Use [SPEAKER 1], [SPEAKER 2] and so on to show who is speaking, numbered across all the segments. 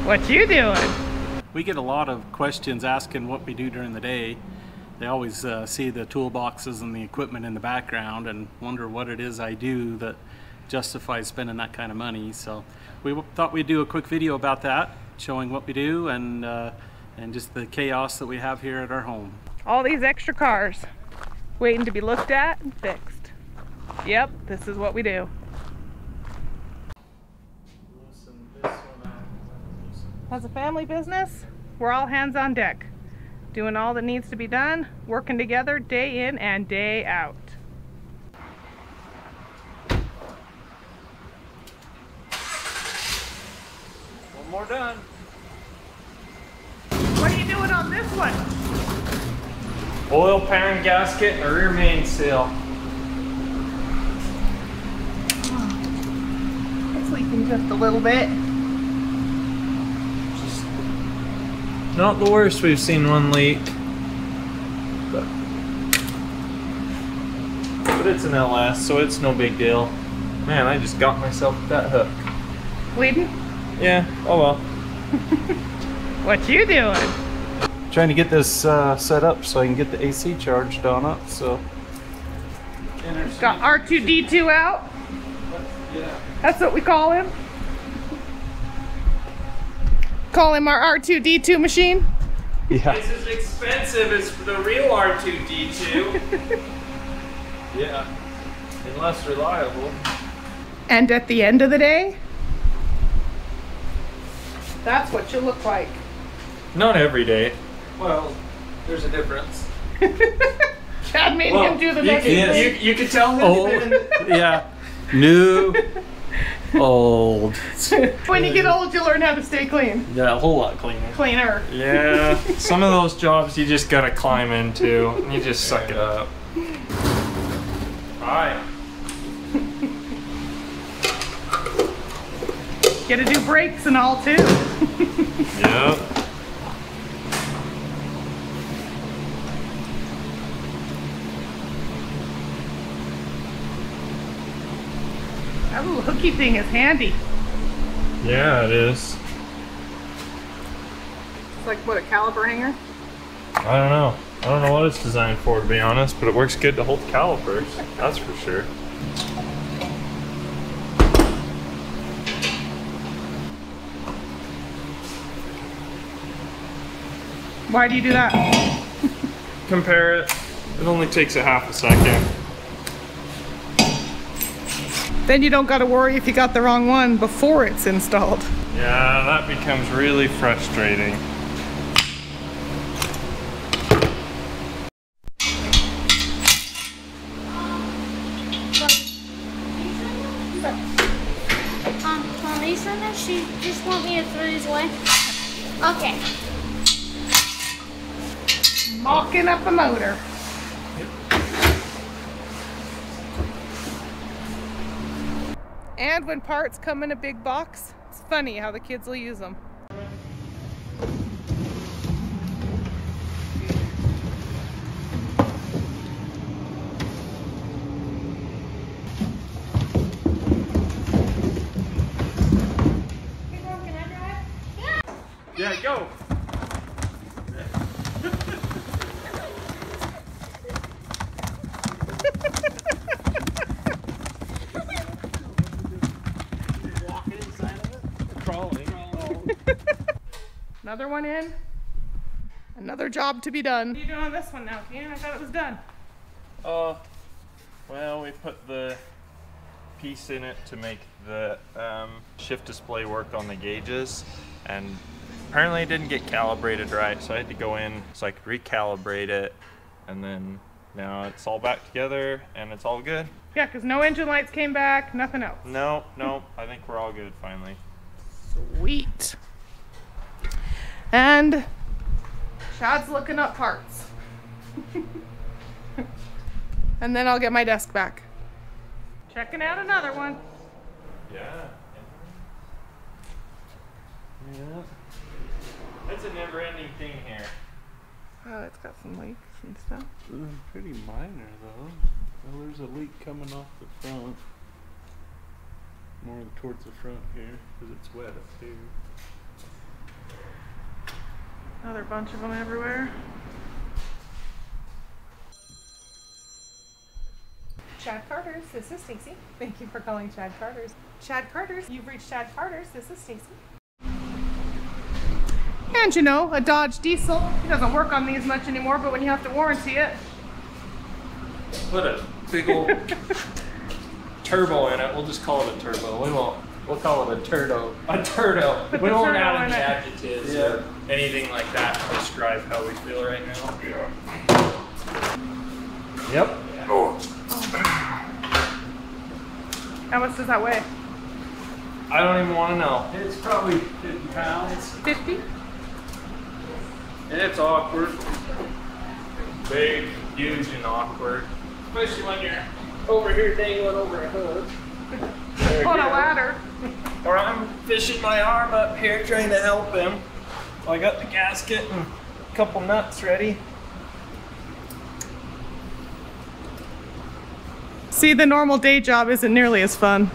[SPEAKER 1] What you doing?
[SPEAKER 2] We get a lot of questions asking what we do during the day. They always see the toolboxes and the equipment in the background and wonder what it is I do that justifies spending that kind of money. So we thought we'd do a quick video about that, showing what we do and just the chaos that we have here at our home.
[SPEAKER 1] All these extra cars waiting to be looked at and fixed. Yep, this is what we do. As a family business, we're all hands on deck, doing all that needs to be done, working together day in and day out.
[SPEAKER 3] One more done.
[SPEAKER 1] What are you doing on this one?
[SPEAKER 3] Oil pan gasket and a rear mainsail.
[SPEAKER 1] It's leaking just a little bit.
[SPEAKER 3] Not the worst we've seen one leak, but it's an LS, so it's no big deal. Man, I just got myself that hook.
[SPEAKER 1] Bleeding?
[SPEAKER 3] Yeah, oh well.
[SPEAKER 1] What you doing?
[SPEAKER 2] Trying to get this set up so I can get the AC charged on it. So
[SPEAKER 1] got R2D2 out.
[SPEAKER 2] yeah.
[SPEAKER 1] That's what we call him. Call him our R2D2 machine.
[SPEAKER 2] Yeah.
[SPEAKER 3] It's as expensive as the real R2D2. Yeah, and less reliable.
[SPEAKER 1] And at the end of the day, that's what you look like.
[SPEAKER 3] Not every day. Well, there's a difference.
[SPEAKER 1] Chad made him do the next thing.
[SPEAKER 3] You could tell him.
[SPEAKER 2] Old. Yeah. New. Old.
[SPEAKER 1] When you get old, you learn how to stay clean.
[SPEAKER 3] Yeah, a whole lot cleaner.
[SPEAKER 1] Cleaner.
[SPEAKER 3] Yeah, some of those jobs you just gotta climb into, and you just suck it up. Alright.
[SPEAKER 1] Gotta do brakes and all too.
[SPEAKER 3] Yep.
[SPEAKER 1] That little hooky thing is handy.
[SPEAKER 3] Yeah, it is.
[SPEAKER 1] It's like, what, a caliper hanger?
[SPEAKER 3] I don't know. I don't know what it's designed for, to be honest, but it works good to hold calipers. That's for sure.
[SPEAKER 1] Why do you do that?
[SPEAKER 3] Compare it. It only takes a half a second.
[SPEAKER 1] Then you don't got to worry if you got the wrong one before it's installed.
[SPEAKER 3] Yeah, that becomes really frustrating.
[SPEAKER 4] Lisa, she just want me to throw these away. Okay.
[SPEAKER 1] Mocking up a motor. And when parts come in a big box, it's funny how the kids will use them.
[SPEAKER 3] Yeah, go!
[SPEAKER 1] Another one in. Another job to be done. What are you doing on this one now, Ian? I thought it was done.
[SPEAKER 3] Well, we put the piece in it to make the shift display work on the gauges, and apparently it didn't get calibrated right, so I had to go in so I could recalibrate it, and then now it's all back together and it's all good.
[SPEAKER 1] Yeah, because no engine lights came back, nothing else.
[SPEAKER 3] No, I think we're all good finally.
[SPEAKER 1] Sweet. And Chad's looking up parts. And then I'll get my desk back. Checking out another one.
[SPEAKER 3] Yeah. It's a never-ending thing here.
[SPEAKER 1] Oh, it's got some leaks and stuff.
[SPEAKER 2] Pretty minor though. Well, there's a leak coming off the front. More towards the front here, because it's wet up here.
[SPEAKER 1] Another bunch of them everywhere. Chad Carter's, this is Stacy. Thank you for calling Chad Carter's. Chad Carter's, you've reached Chad Carter's, this is Stacy. And you know, a Dodge diesel, it doesn't work on these much anymore, but when you have to warranty it.
[SPEAKER 3] Put a big old turbo in it. We'll just call it a turbo. We'll call it a turdo. A turdo. We won't add any adjectives or anything like that to describe how we feel right now. Yep. Oh.
[SPEAKER 1] How much does that weigh?
[SPEAKER 3] I don't even want to know.
[SPEAKER 2] It's probably 50 pounds.
[SPEAKER 1] 50?
[SPEAKER 3] And it's awkward. Big, huge, and awkward. Especially when you're over here dangling over a hook.
[SPEAKER 1] On a ladder.
[SPEAKER 3] Or I'm fishing my arm up here trying to help him. Well, I got the gasket and a couple nuts ready.
[SPEAKER 1] See, the normal day job isn't nearly as fun.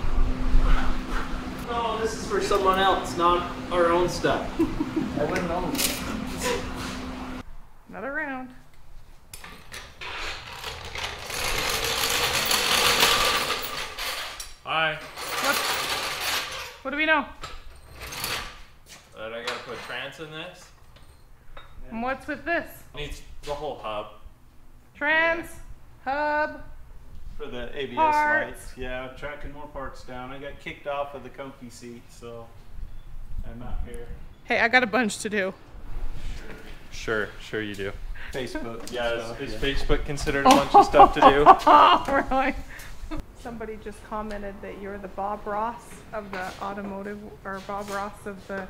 [SPEAKER 3] No, this is for someone else, not our own stuff. I wouldn't know.
[SPEAKER 1] Another round.
[SPEAKER 3] Hi.
[SPEAKER 1] What do we know?
[SPEAKER 3] That I gotta put trans in this?
[SPEAKER 1] And what's with this?
[SPEAKER 3] Needs the whole hub.
[SPEAKER 1] Trans, hub,
[SPEAKER 2] For the ABS
[SPEAKER 1] Parts.
[SPEAKER 2] lights. Yeah, I'm tracking more parts down. I got kicked off of the comfy seat, so I'm out here.
[SPEAKER 1] Hey, I got a bunch to do.
[SPEAKER 3] Sure you do.
[SPEAKER 2] Facebook.
[SPEAKER 3] Yeah,
[SPEAKER 2] stuff,
[SPEAKER 3] is
[SPEAKER 2] yeah.
[SPEAKER 3] Facebook considered a bunch of stuff to do?
[SPEAKER 1] Really? Somebody just commented that you're the Bob Ross of the automotive, or Bob Ross of the,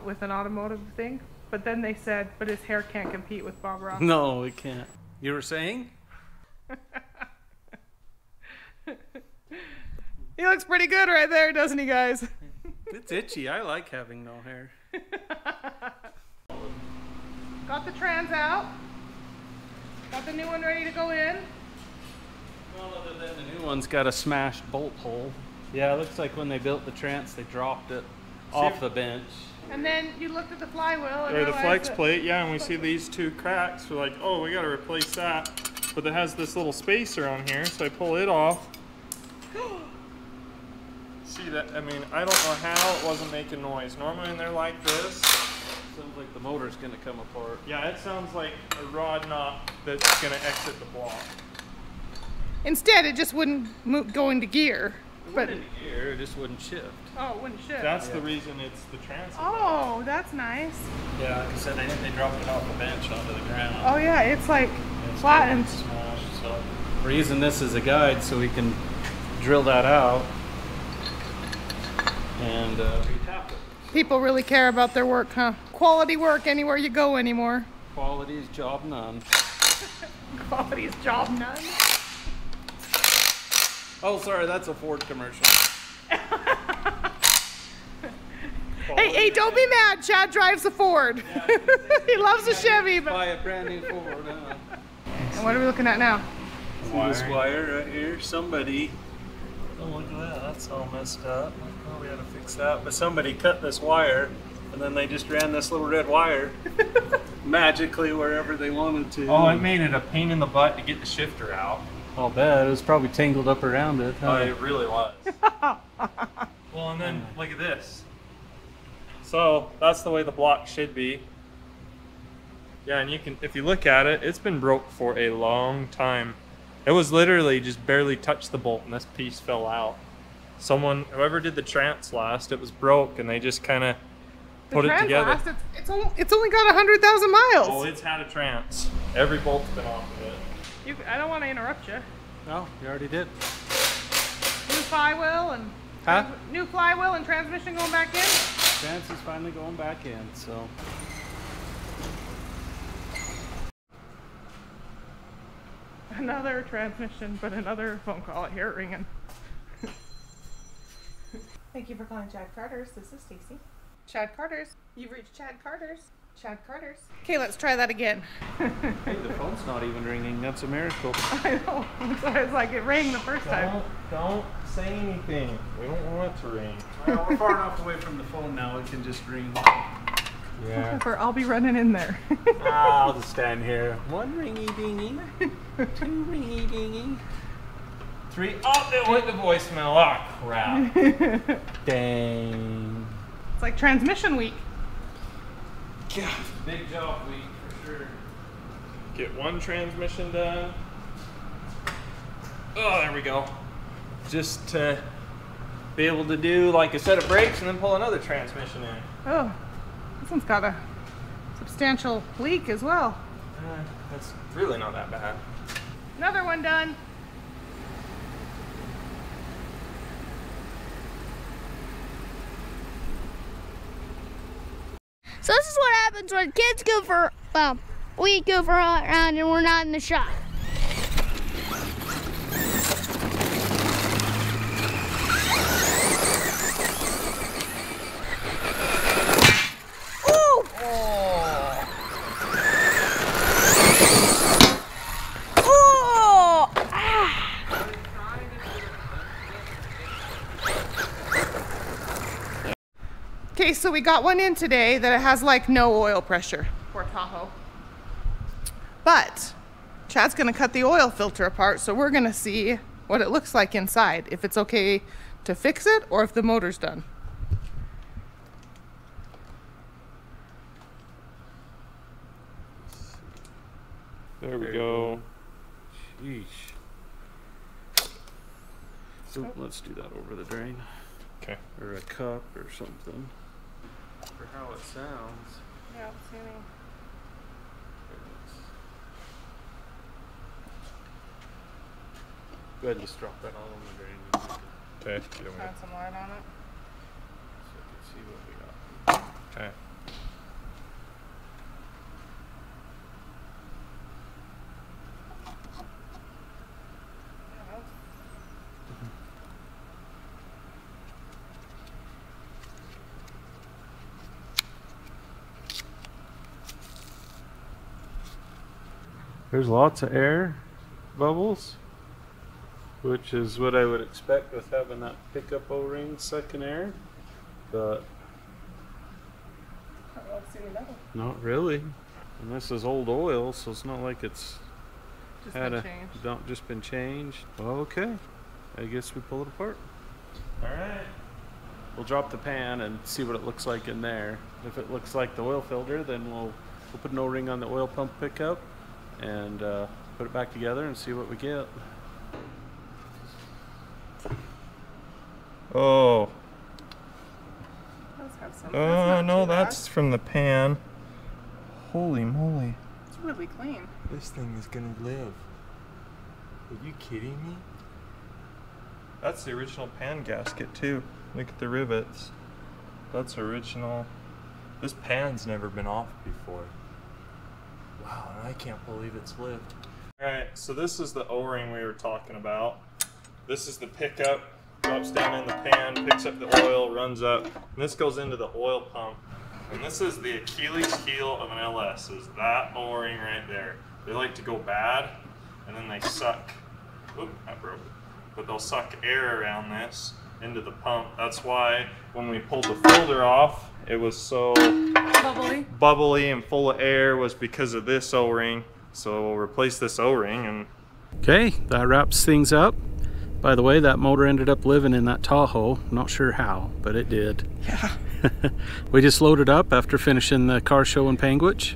[SPEAKER 1] with an automotive thing. But then they said, but his hair can't compete with Bob Ross.
[SPEAKER 2] No, it can't. You were saying?
[SPEAKER 1] He looks pretty good right there, doesn't he, guys?
[SPEAKER 2] It's itchy. I like having no hair.
[SPEAKER 1] Got the trans out. Got the new one ready to go in.
[SPEAKER 2] Well, other than the new one's got a smashed bolt hole. Yeah, it looks like when they built the trans, they dropped it off the bench.
[SPEAKER 1] And then you looked at the flywheel and
[SPEAKER 3] Or the
[SPEAKER 1] realized
[SPEAKER 3] flex
[SPEAKER 1] that-
[SPEAKER 3] plate, yeah, and we see these two cracks. We're like, oh, we gotta replace that. But it has this little spacer on here, so I pull it off. See that? I mean, I don't know how it wasn't making noise. Normally when they're like this,
[SPEAKER 2] Sounds like the motor's gonna come apart.
[SPEAKER 3] yeah, it sounds like a rod knot that's gonna exit the block.
[SPEAKER 1] Instead, it just wouldn't go into gear. But
[SPEAKER 2] In gear, it just wouldn't shift.
[SPEAKER 1] oh, it wouldn't shift.
[SPEAKER 3] That's the reason it's the transit.
[SPEAKER 1] Oh, that's nice.
[SPEAKER 2] Yeah, like I said, I think they dropped it off the bench onto the ground.
[SPEAKER 1] Oh yeah, it's like
[SPEAKER 2] It's
[SPEAKER 1] flattened.
[SPEAKER 2] smashed, so we're using this as a guide so we can drill that out and retap it.
[SPEAKER 1] People really care about their work, huh? Quality work anywhere you go anymore.
[SPEAKER 2] Quality is job none.
[SPEAKER 1] Quality's job none.
[SPEAKER 2] Oh, sorry, that's a Ford commercial.
[SPEAKER 1] Hey, don't be mad. Chad drives a Ford. He loves a Chevy. But...
[SPEAKER 2] Buy a brand new Ford.
[SPEAKER 1] And what are we looking at now?
[SPEAKER 2] This wire right here, somebody.
[SPEAKER 3] Oh, look at that. That's all messed up. Oh, we had to fix that. But somebody cut this wire, and then they just ran this little red wire
[SPEAKER 2] Magically wherever they wanted to.
[SPEAKER 3] Oh, it made it a pain in the butt to get the shifter out.
[SPEAKER 2] I'll bet. It was probably tangled up around it.
[SPEAKER 3] Oh, it really was. Well, and then look at this. So that's the way the block should be. Yeah, and you can, if you look at it, it's been broke for a long time. It was literally just barely touched the bolt and this piece fell out. Someone, whoever did the trans last, it was broke and they just kind of put it together.
[SPEAKER 1] It's only got 100,000 miles.
[SPEAKER 3] Oh, it's had a trans. Every bolt's been off of it.
[SPEAKER 1] I don't want to interrupt you.
[SPEAKER 2] No, you already did.
[SPEAKER 1] New flywheel and
[SPEAKER 2] Huh?
[SPEAKER 1] new flywheel and transmission going back in.
[SPEAKER 2] Trans is finally going back in, so.
[SPEAKER 1] Another transmission, but another phone call. I hear it ringing. Thank you for calling Chad Carter's. This is Stacy. Chad Carter's. You've reached Chad Carter's. Chad Carter's. Okay, let's try that again.
[SPEAKER 2] Hey, the phone's not even ringing. That's a miracle.
[SPEAKER 1] I know. So it's like it rang the first time.
[SPEAKER 3] Don't say anything. We don't want it to ring.
[SPEAKER 2] Well, we're far enough away from the phone now, it can just ring.
[SPEAKER 3] Yeah.
[SPEAKER 1] Or I'll be running in there.
[SPEAKER 2] I'll just stand here. 1 ringy dingy, 2 ringy dingy,
[SPEAKER 3] 3. Oh, it went to voicemail. Oh, crap.
[SPEAKER 2] dang.
[SPEAKER 1] It's like transmission week.
[SPEAKER 3] God, big job week for sure. Get 1 transmission done. Oh, there we go. Just to be able to do like a set of brakes and then pull another transmission in.
[SPEAKER 1] Oh, this one's got a substantial leak as well.
[SPEAKER 3] That's really not that bad.
[SPEAKER 1] Another one done.
[SPEAKER 4] So this is what happens when kids go for, well, we go for a round and we're not in the shop. Ooh! Oh! Ah!
[SPEAKER 1] Okay, so we got one in today that has like no oil pressure. Poor Tahoe. But Chad's gonna cut the oil filter apart, so we're gonna see what it looks like inside, if it's okay to fix it or if the motor's done.
[SPEAKER 3] There we go.
[SPEAKER 2] Sheesh. So let's do that over the drain.
[SPEAKER 3] Okay.
[SPEAKER 2] Or a cup or something. For how it sounds.
[SPEAKER 1] Yeah, see any.
[SPEAKER 2] Go ahead and just drop that all on the drain.
[SPEAKER 3] Okay.
[SPEAKER 1] Shine some light on it.
[SPEAKER 2] So I can see what we got.
[SPEAKER 3] Okay. There's lots of air bubbles, which is what I would expect with having that pickup O-ring sucking air, but
[SPEAKER 1] I don't see any metal.
[SPEAKER 3] not really. And this is old oil, so it's not like it's
[SPEAKER 1] Just
[SPEAKER 3] had
[SPEAKER 1] been
[SPEAKER 3] a
[SPEAKER 1] changed.
[SPEAKER 3] just been changed. Well, okay, I guess we pull it apart. All right.
[SPEAKER 2] We'll drop the pan and see what it looks like in there. If it looks like the oil filter, then we'll put an O-ring on the oil pump pickup and put it back together and see what we get.
[SPEAKER 3] Oh.
[SPEAKER 1] Does have some.
[SPEAKER 3] Oh
[SPEAKER 1] not
[SPEAKER 3] no,
[SPEAKER 1] too bad.
[SPEAKER 3] that's from the pan. Holy moly.
[SPEAKER 1] It's really clean.
[SPEAKER 3] This thing is gonna live. Are you kidding me? That's the original pan gasket too. Look at the rivets. That's original. This pan's never been off before. Wow, and I can't believe it's lived. Alright, so this is the O-ring we were talking about. This is the pickup. Drops down in the pan, picks up the oil, runs up, and this goes into the oil pump. And this is the Achilles heel of an LS, is that O-ring right there. They like to go bad, and then they suck, oop, that broke. But they'll suck air around this into the pump. That's why when we pulled the filter off, it was so bubbly and full of air, was because of this O-ring. So we'll replace this O-ring and...
[SPEAKER 2] Okay, that wraps things up. By the way, that motor ended up living in that Tahoe. Not sure how, but it did.
[SPEAKER 1] Yeah.
[SPEAKER 2] We just loaded up after finishing the car show in Panguitch.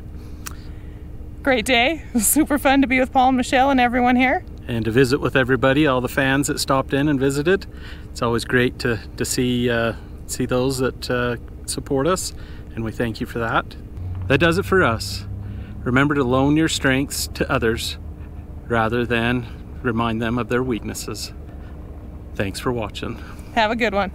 [SPEAKER 1] Great day. It was super fun to be with Paul and Michelle and everyone here.
[SPEAKER 2] And to visit with everybody, all the fans that stopped in and visited. It's always great to see those that support us, and we thank you for that. That does it for us. Remember to loan your strengths to others rather than remind them of their weaknesses. Thanks for watching.
[SPEAKER 1] Have a good one.